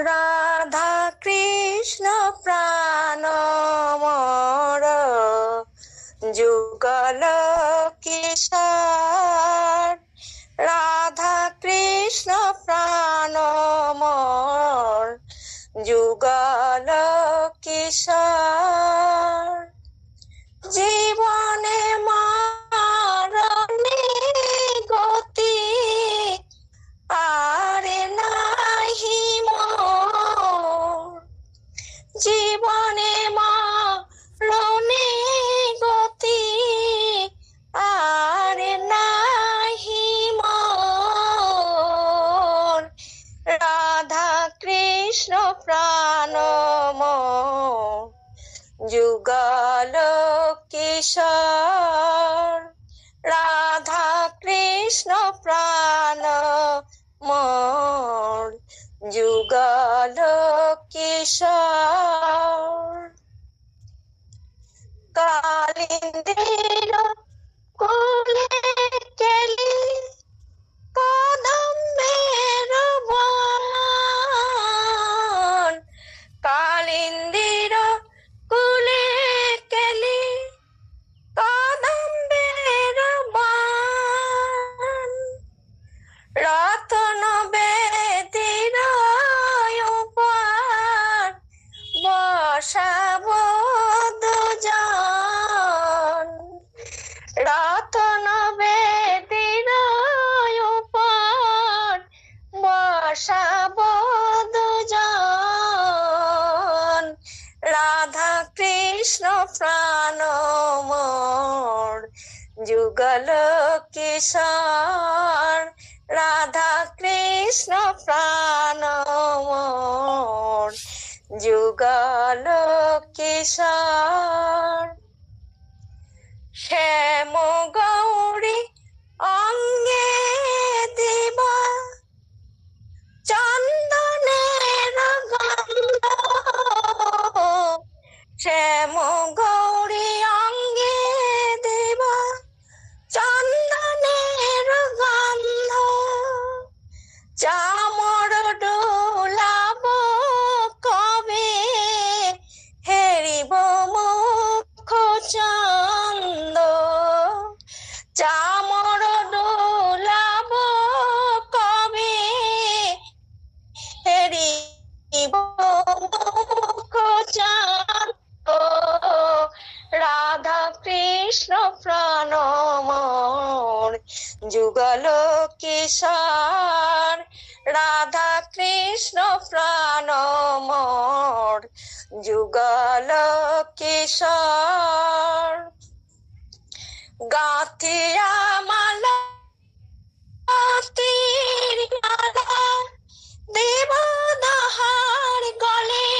রাধা কৃষ্ণ প্রাণ মোর, যুগল কিশোর। রাধা কৃষ্ণ প্রাণ মোর, যুগল কিশোর। জীবনে মরণে গতি, আরে নাহি মোর। জীবনে মরণে গতি, আরে নাহি মোর। রাধা কৃষ্ণ প্রাণ মোর, যুগল কিশোর। রাধা কৃষ্ণ প্রাণ মোর, যুগল কিশোর। কালিন্দির কোলে কেলি কদম্বের বন। কালিন্দির কোলে কেলি কদম্বের বন। রতন বেদির উপর বসাব দুজন। রতন বেদির উপর বসাব দুজন। রাধা কৃষ্ণ প্রাণ মোর, যুগল কিশোর। রাধা কৃষ্ণ প্রাণ মোর, যুগল কিশোর। শ্যাম গৌরী অঙ্গে দিব চন্দনের গন্ধ। শ্যাম গৌরী অঙ্গে দিব চন্দনের গন্ধ। চামর ডোলাব কবে, হেরিব মুখ চন্দ। চামর ডোলাব কবে, হেরিব মুখ চন্দ। রাধা কৃষ্ণ প্রাণ মোর, যুগল কিশোর। রাধা কৃষ্ণ প্রাণ মোর, যুগল কিশোর। গাঁথিয়া মালা তীর মালা দেব দহার গলে।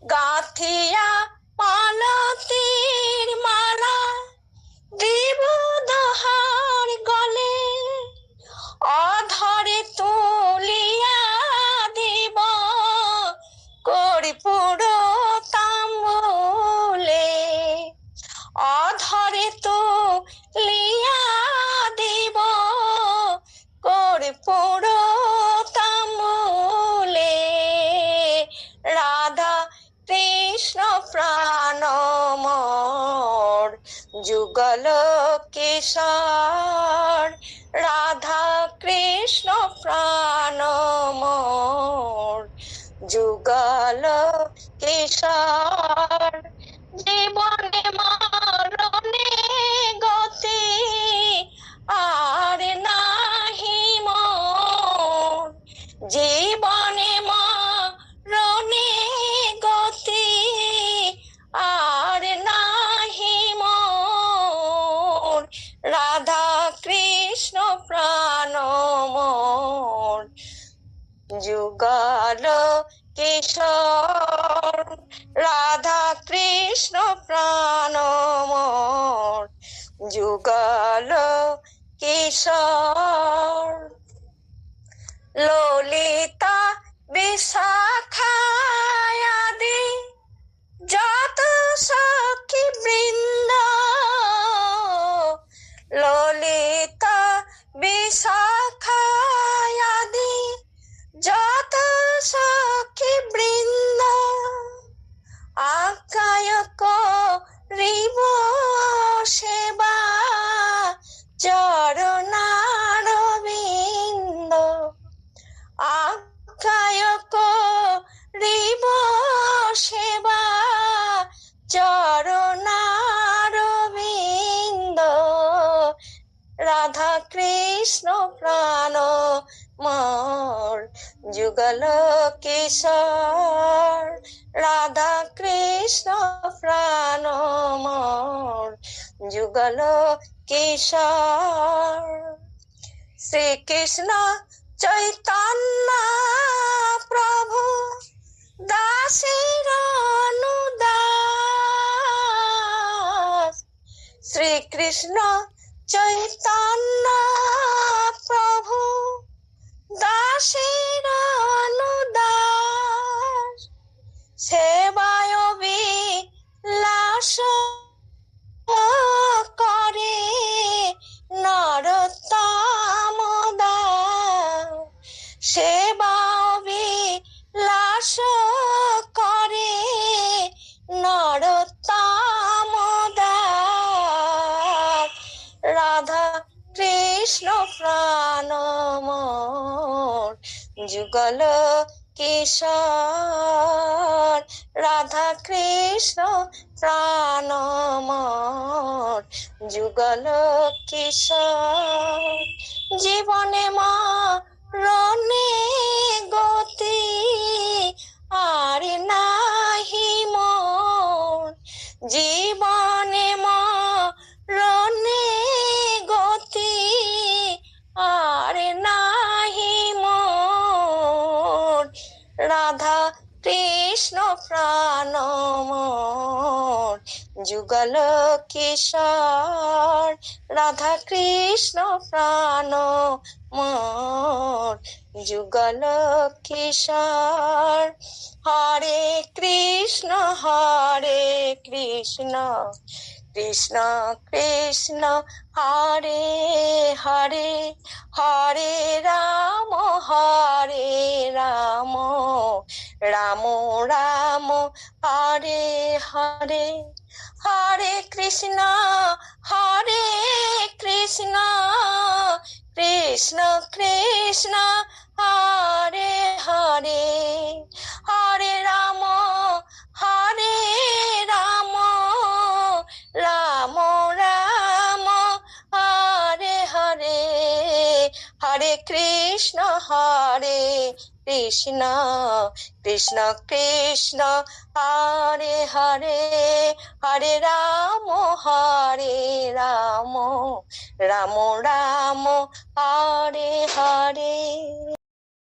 গাঁথিয়া মালতীর মালা দেব দহার গলে। অধরে তুলিয়া দিব কর্পূর তাম্বুলে। অধরে তুলিয়া দিব কর্পূর তাম্বুলে। রাধা কৃষ্ণ প্রাণ মোর, যুগল কিশোর। রাধা কৃষ্ণ প্রাণ মোর, যুগল কিশোর। জীবনে মরণে গতি, আর নাহি মোর। জীবনে মরণে গতি, আর নাহি মোর। রাধা কৃষ্ণ প্রাণ মোর, যুগল কিশোর। রাধা কৃষ্ণ প্রাণ মোর, যুগল কিশোর। ললিতা বিশাখা আদি যত সখী বৃন্দ। ললিতা বিশাখা আদি যত যুগল কিশোর রাধা কৃষ্ণ প্রাণ মোর যুগল কিশোর শ্রীকৃষ্ণ চৈতন্য প্রভু দাসের অনুদাস শ্রীকৃষ্ণ চৈতন্য প্রভু দাসের অনুদাস সেবায় বিলাস করে নরোত্তম দাস সেবা বিলাস করে নরোত্তম দাস রাধা কৃষ্ণ প্রাণ মোর যুগল কিশোর রাধা কৃষ্ণ প্রাণ মোর যুগল কিশোর জীবনে মরণে গতি আর নাহি মোর জীবনে মরণে গতি আর নাহি মোর রাধা কৃষ্ণ প্রাণ মোর যুগল কিশোর রাধা কৃষ্ণ প্রাণ মোর যুগল কিশোর হরে কৃষ্ণ কৃষ্ণ কৃষ্ণ হরে হরে হরে রাম রাম রাম হরে হরে হরে কৃষ্ণ কৃষ্ণ কৃষ্ণ হরে হরে হরে রাম রাম রাম হরে হরে হরে কৃষ্ণ কৃষ্ণ কৃষ্ণ হরে হরে হরে রাম রাম রাম হরে হরে